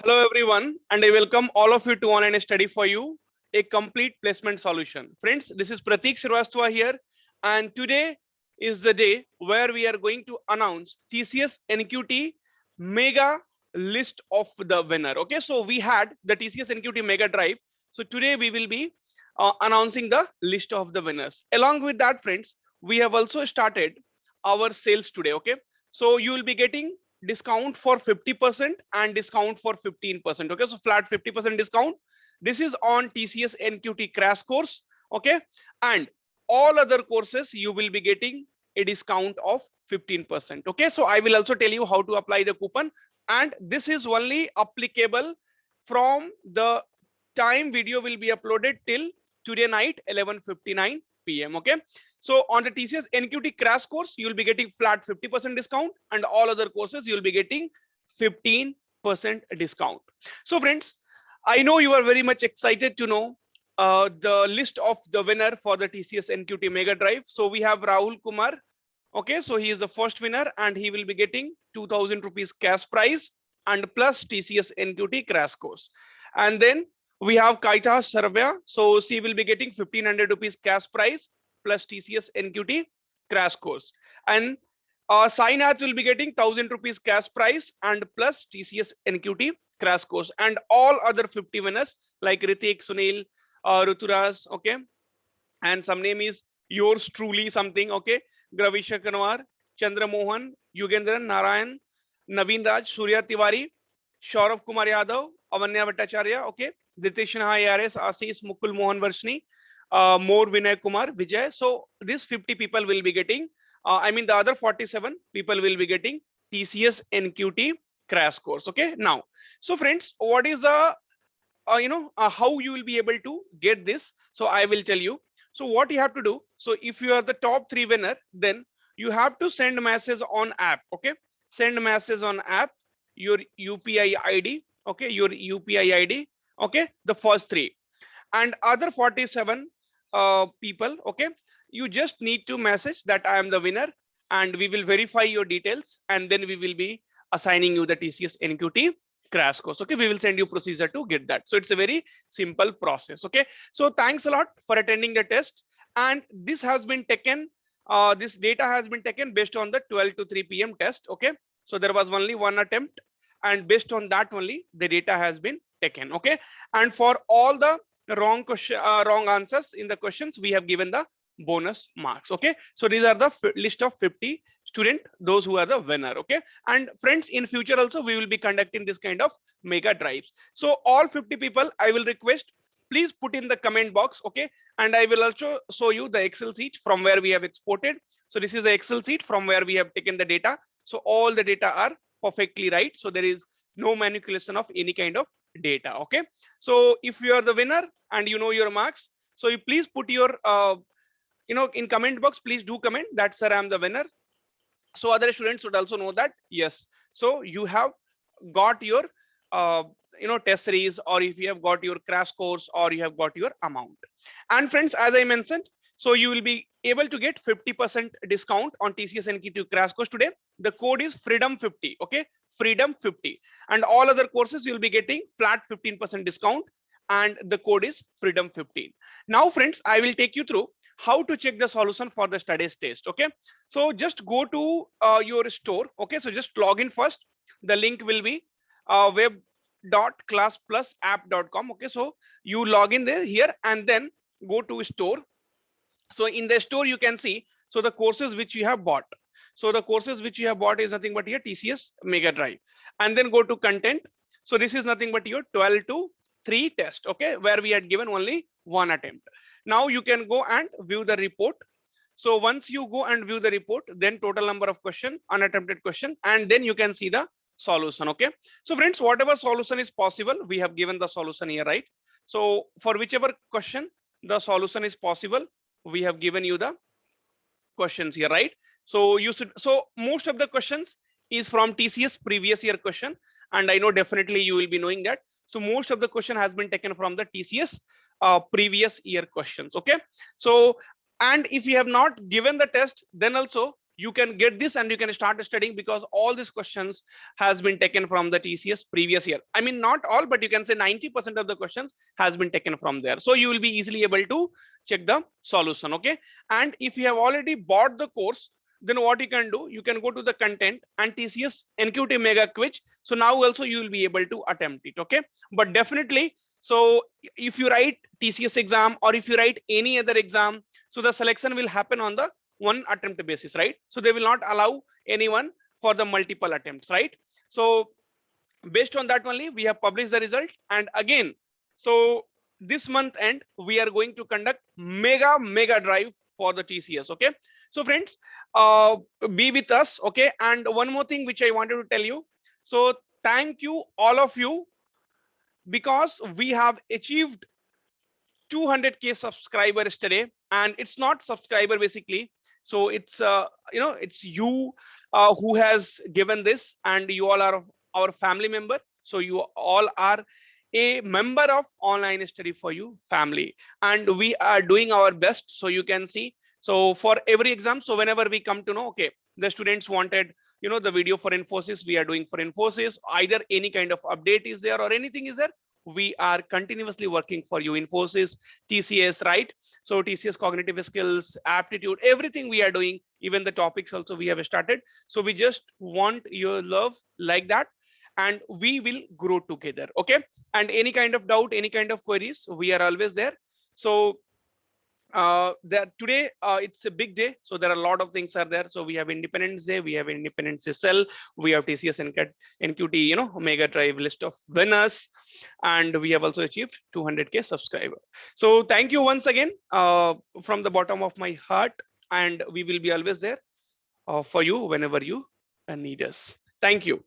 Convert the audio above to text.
Hello everyone, and I welcome all of you to Online Study for You, a complete placement solution. Friends, this is Pratik Srivastava here, and today is the day where we are going to announce TCS NQT Mega list of the winner. Okay, so we had the TCS NQT Mega Drive. So today we will be announcing the list of the winners. Along with that, friends, we have also started our sales today. Okay, so you will be getting discount for 50% and discount for 15%. Okay, so flat 50% discount. This is on TCS NQT crash course. Okay, and all other courses you will be getting a discount of 15%. Okay, so I will also tell you how to apply the coupon, and this is only applicable from the time video will be uploaded till today night 11:59 p.m. Okay, so on the TCS NQT crash course, you'll be getting flat 50% discount, and all other courses you'll be getting 15% discount. So friends, I know you are very much excited to know the list of the winner for the TCS NQT Mega Drive. So we have Rahul Kumar. Okay, so he is the first winner and he will be getting 2000 rupees cash prize and plus TCS NQT crash course. And then we have Kaita Sarvya. So she will be getting 1500 rupees cash prize plus TCS NQT crash course. And Sainath will be getting 1000 rupees cash prize and plus TCS NQT crash course. And all other 50 winners like Ritik, Sunil, Ruturaj, okay, and some name is yours truly something. Okay, Gravisha Kanwar, Chandra Mohan, Yugendran Narayan, Naveen Raj, Surya Tiwari, Shaurav Kumar Yadav, Avanya Bhattacharya, okay, Ditesh ARS, Ashish, Mukul Mohan Varshni, more Vinay Kumar, Vijay. So these 50 people will be getting, I mean the other 47 people will be getting TCS NQT crash course. Okay, now, so friends, what is the how you will be able to get this? So I will tell you. So what you have to do, so if you are the top 3 winner, then you have to send message on app. Okay, send message on app, your UPI ID. Okay, your UPI ID. Okay, the first 3, and other 47 people, okay, you just need to message that I am the winner, and we will verify your details, and then we will be assigning you the TCS NQT crash course. Okay, we will send you procedure to get that. So it's a very simple process. Okay, so thanks a lot for attending the test, and this has been taken, this data has been taken based on the 12 to 3 p.m. test. Okay, so there was only one attempt, and based on that only the data has been taken. Okay, and for all the wrong question, wrong answers in the questions, we have given the bonus marks. Okay, so these are the list of 50 student, those who are the winner. Okay, and friends, in future also we will be conducting this kind of mega drives. So all 50 people, I will request, please put in the comment box. Okay, and I will also show you the Excel sheet from where we have exported. So this is the Excel sheet from where we have taken the data. So all the data are perfectly right, so there is no manipulation of any kind of data. Okay, so if you are the winner and you know your marks, so you please put your in comment box, please do comment that sir, I am the winner, so other students should also know that yes, so you have got your uh, test series, or if you have got your crash course, or you have got your amount. And friends, as I mentioned, so you will be able to get 50% discount on TCS NQT crash course today. The code is freedom 50. Okay, freedom 50, and all other courses you'll be getting flat 15% discount, and the code is freedom 15. Now friends, I will take you through how to check the solution for the studies test. Okay, so just go to your store. Okay, so just log in first. The link will be web.classplasapp.com. okay, so you log in there here and then go to store. So in the store you can see, so the courses which you have bought, so the courses which you have bought is nothing but here TCS Mega Drive, and then go to content. So this is nothing but your 12 to 3 test. Okay, where we had given only one attempt. Now you can go and view the report. So once you go and view the report, then total number of question, unattempted question, and then you can see the solution. Okay, so friends, whatever solution is possible, we have given the solution here, right? So for whichever question the solution is possible, we have given you the questions here, right? So you should, so most of the questions is from TCS previous year question, and I know definitely you will be knowing that. So most of the question has been taken from the TCS previous year questions. Okay, so and if you have not given the test, then also you can get this and you can start studying, because all these questions has been taken from the TCS previous year. I mean, not all, but you can say 90% of the questions has been taken from there. So you will be easily able to check the solution. Okay. And if you have already bought the course, then what you can do, you can go to the content and TCS NQT Mega Quiz. So now also you will be able to attempt it. Okay. But definitely, so if you write TCS exam or if you write any other exam, so the selection will happen on the one attempt basis, right? So they will not allow anyone for the multiple attempts, right? So based on that only we have published the result. And again, so this month end we are going to conduct mega drive for the TCS. Okay, so friends, be with us. Okay, and one more thing which I wanted to tell you. So thank you all of you, because we have achieved 200K subscribers today. And it's not subscriber basically, so it's it's you who has given this, and you all are our family member. So you all are a member of Online Study for You family, and we are doing our best. So you can see, so for every exam, so whenever we come to know, okay, the students wanted the video for Infosys, we are doing for Infosys. Either any kind of update is there or anything is there, we are continuously working for you. Infosys, TCS, right? So TCS cognitive skills, aptitude, everything we are doing, even the topics also we have started. So we just want your love like that, and we will grow together. Okay, and any kind of doubt, any kind of queries, we are always there. So that today it's a big day, so there are a lot of things are there. So we have Independence Day, we have Independence Day Cell, we have TCS NQT Mega Drive list of winners, and we have also achieved 200K subscriber. So thank you once again from the bottom of my heart, and we will be always there for you whenever you need us. Thank you.